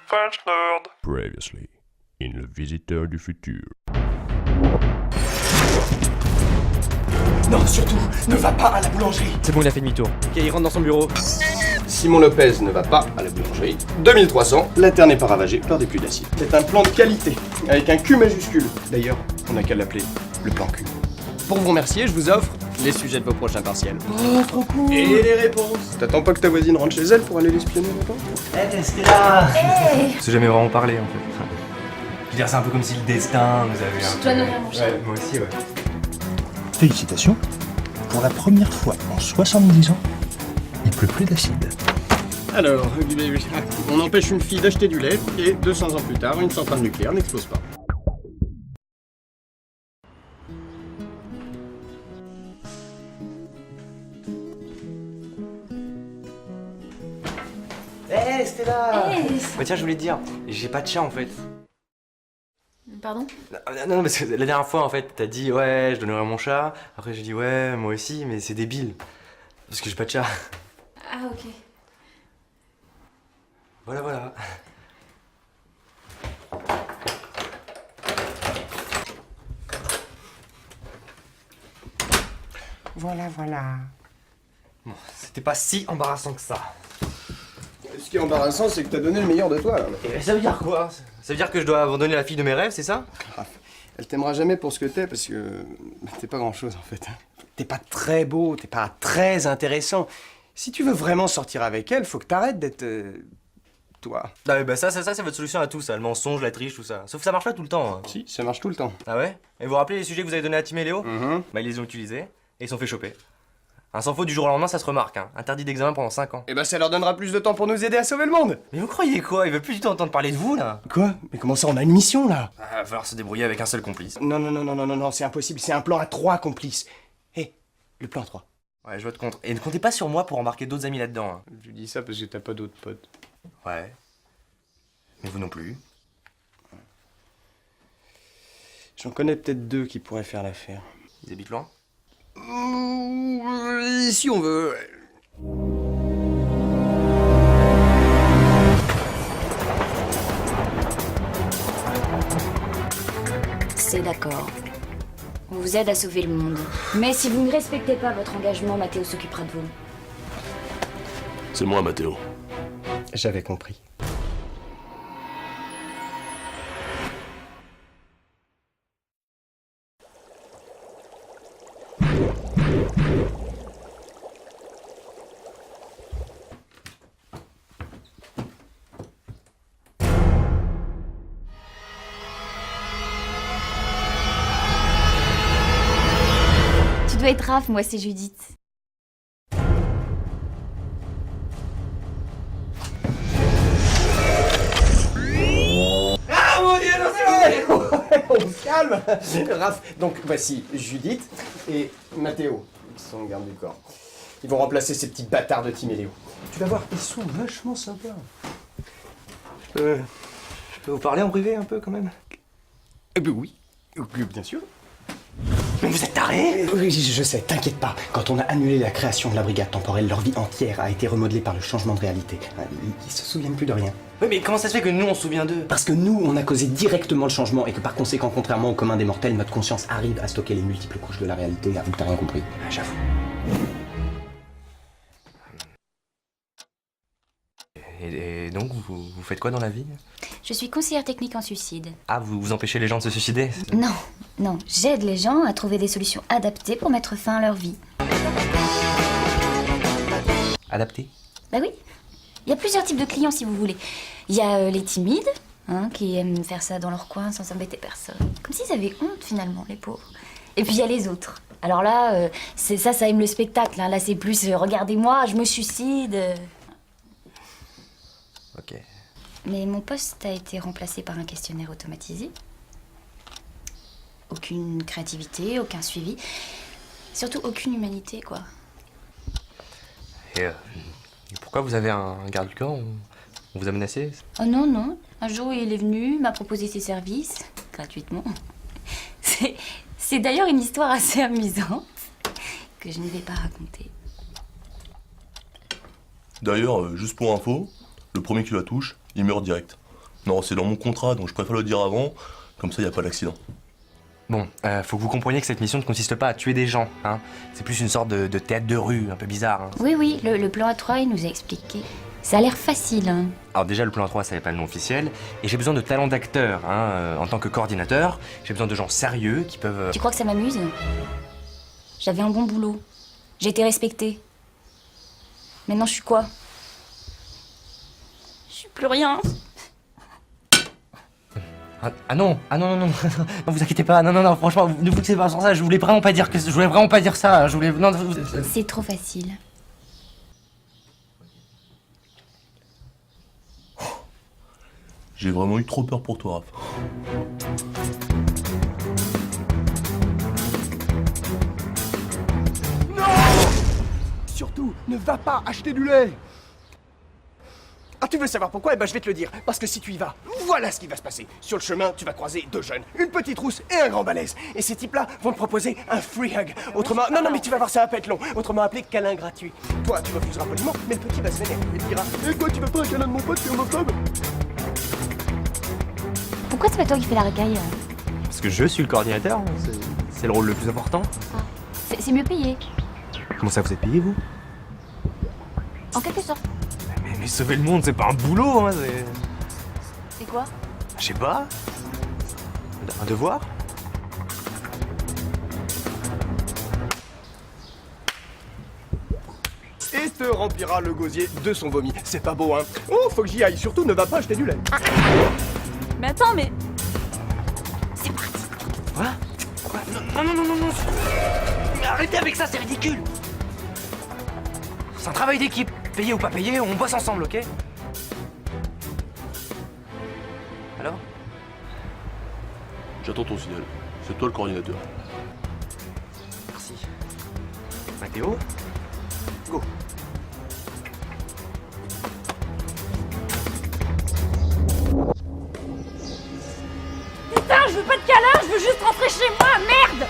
French Nerd. Previously, in Le Visiteur du Futur. Non, surtout, ne va pas à la boulangerie. C'est bon, il a fait demi-tour. Ok, il rentre dans son bureau. Simon Lopez ne va pas à la boulangerie. 2300, l'interne n'est pas ravagé par des pluies d'acide. C'est un plan de qualité, avec un Q majuscule. D'ailleurs, on n'a qu'à l'appeler le plan Q. Pour vous remercier, je vous offre les sujets de vos prochains partiels. Oh, trop cool. Et les réponses. T'attends pas que ta voisine rentre chez elle pour aller l'espionner maintenant? Eh, t'es là. On s'est jamais vraiment parlé, en fait. Je veux dire, c'est un peu comme si le destin nous avait un peu... Toi, non, vraiment, Ouais, moi aussi, ouais. Félicitations. Pour la première fois en 70 ans, il pleut plus d'acide. Alors, on empêche une fille d'acheter du lait, et 200 ans plus tard, une centrale nucléaire n'explose pas. Eh, Stella. Bah tiens, je voulais te dire, j'ai pas de chat, en fait. Pardon? Non, parce que la dernière fois, en fait, t'as dit, ouais, je donnerai mon chat. Après, j'ai dit, ouais, moi aussi, mais c'est débile. Parce que j'ai pas de chat. Ah, ok. Voilà. Voilà. Bon, c'était pas si embarrassant que ça. Ce qui est embarrassant, c'est que t'as donné le meilleur de toi, là. Et ça veut dire quoi? Ça veut dire que je dois abandonner la fille de mes rêves, c'est ça? Elle t'aimera jamais pour ce que t'es, parce que t'es pas grand-chose, en fait. T'es pas très beau, t'es pas très intéressant. Si tu veux vraiment sortir avec elle, faut que t'arrêtes d'être... toi. Ah, bah ça, c'est votre solution à tout, ça. Le mensonge, la triche, tout ça. Sauf que ça marche pas tout le temps. Hein. Si, ça marche tout le temps. Ah ouais? Et vous vous rappelez les sujets que vous avez donnés à Tim et Léo? Mhm. Bah, ils les ont utilisés et ils se sont fait choper. Un sans faute du jour au lendemain, ça se remarque. Hein. Interdit d'examen pendant 5 ans. Et bah ça leur donnera plus de temps pour nous aider à sauver le monde. Mais vous croyez quoi? Ils veulent plus du tout entendre parler de vous, là? Quoi? Mais comment ça, on a une mission, là? Ah, va falloir se débrouiller avec un seul complice. Non, c'est impossible, c'est un plan à 3 complices. Hé, le plan à 3. Ouais, je vote contre. Et ne comptez pas sur moi pour embarquer d'autres amis là-dedans. Hein. Je dis ça parce que t'as pas d'autres potes. Ouais. Mais vous non plus. J'en connais peut-être 2 qui pourraient faire l'affaire. Ils habitent loin? Si on veut. C'est d'accord. On vous aide à sauver le monde. Mais si vous ne respectez pas votre engagement, Mathéo s'occupera de vous. C'est moi, Mathéo. J'avais compris. Tu dois être Raph, moi c'est Judith. Ah mon dieu, non, c'est vrai. On se calme. Raph, donc voici Judith et Mathéo, qui sont garde du corps. Ils vont remplacer ces petits bâtards de Tim et Léo. Tu vas voir, ils sont vachement sympas. Je peux vous parler en privé un peu quand même? Eh ben oui, bien sûr. Mais vous êtes tarés! Oui, je sais, t'inquiète pas. Quand on a annulé la création de la brigade temporelle, leur vie entière a été remodelée par le changement de réalité. Ils se souviennent plus de rien. Oui, mais comment ça se fait que nous on se souvient d'eux? Parce que nous, on a causé directement le changement et que par conséquent, contrairement au commun des mortels, notre conscience arrive à stocker les multiples couches de la réalité. Avoue que t'as rien compris. Ah, j'avoue. Et donc, vous faites quoi dans la vie? Je suis conseillère technique en suicide. Ah, vous empêchez les gens de se suicider? Non, j'aide les gens à trouver des solutions adaptées pour mettre fin à leur vie. Adapté? Bah oui, il y a plusieurs types de clients si vous voulez. Il y a les timides, qui aiment faire ça dans leur coin sans embêter personne. Comme s'ils avaient honte finalement, les pauvres. Et puis il y a les autres. Alors là, ça aime le spectacle. Hein. Là c'est plus regardez-moi, je me suicide. Ok. Mais mon poste a été remplacé par un questionnaire automatisé. Aucune créativité, aucun suivi. Surtout aucune humanité, quoi. Et pourquoi vous avez un garde du corps? On vous a menacé? Oh non. Un jour, il est venu, m'a proposé ses services, gratuitement. C'est d'ailleurs une histoire assez amusante que je ne vais pas raconter. D'ailleurs, juste pour info, le premier qui la touche, il meurt direct. Non, c'est dans mon contrat, donc je préfère le dire avant, comme ça y a pas d'accident. Bon, faut que vous compreniez que cette mission ne consiste pas à tuer des gens, hein. C'est plus une sorte de théâtre de rue, un peu bizarre, hein. Oui, oui, le plan A3, il nous a expliqué. Ça a l'air facile, hein. Alors déjà, le plan 3, ça n'est pas le nom officiel, et j'ai besoin de talents d'acteur, hein, en tant que coordinateur. J'ai besoin de gens sérieux qui peuvent... Tu crois que ça m'amuse? J'avais un bon boulot. J'ai été respectée. Maintenant, je suis quoi? Je suis plus rien. Ah non, non, vous inquiétez pas, non, franchement, ne vous inquiétez pas sur ça, je voulais vraiment pas dire ça, hein, je voulais... Non, C'est trop facile. J'ai vraiment eu trop peur pour toi, Raph. Surtout, ne va pas acheter du lait. Ah, tu veux savoir pourquoi? Eh ben, je vais te le dire. Parce que si tu y vas, voilà ce qui va se passer. Sur le chemin, tu vas croiser deux jeunes, une petite rousse et un grand balèze. Et ces types-là vont te proposer un free hug. Autrement... Non, mais tu vas voir, ça va pas être long. Autrement appelé câlin gratuit. Toi, tu refuseras poliment, mais le petit va se vénérer. Il te dira: et quoi, tu veux pas un câlin de mon pote, t'es homophobe? Pourquoi c'est pas toi qui fais la racaille? Parce que je suis le coordinateur, c'est le rôle le plus important. C'est mieux payé. Comment ça, vous êtes payé, vous? En quelque sorte. Mais sauver le monde, c'est pas un boulot, hein, C'est quoi? Je sais pas. Un devoir? Et te remplira le gosier de son vomi. C'est pas beau, hein? Oh, faut que j'y aille. Surtout, ne va pas acheter du lait. Mais attends, mais... C'est parti. Quoi? Non. Mais arrêtez avec ça, c'est ridicule. C'est un travail d'équipe. Payé ou pas payé, on bosse ensemble, ok? Alors? J'attends ton signal. C'est toi le coordinateur. Merci. Mathéo? Go. Putain, je veux pas de câlin, je veux juste rentrer chez moi, merde!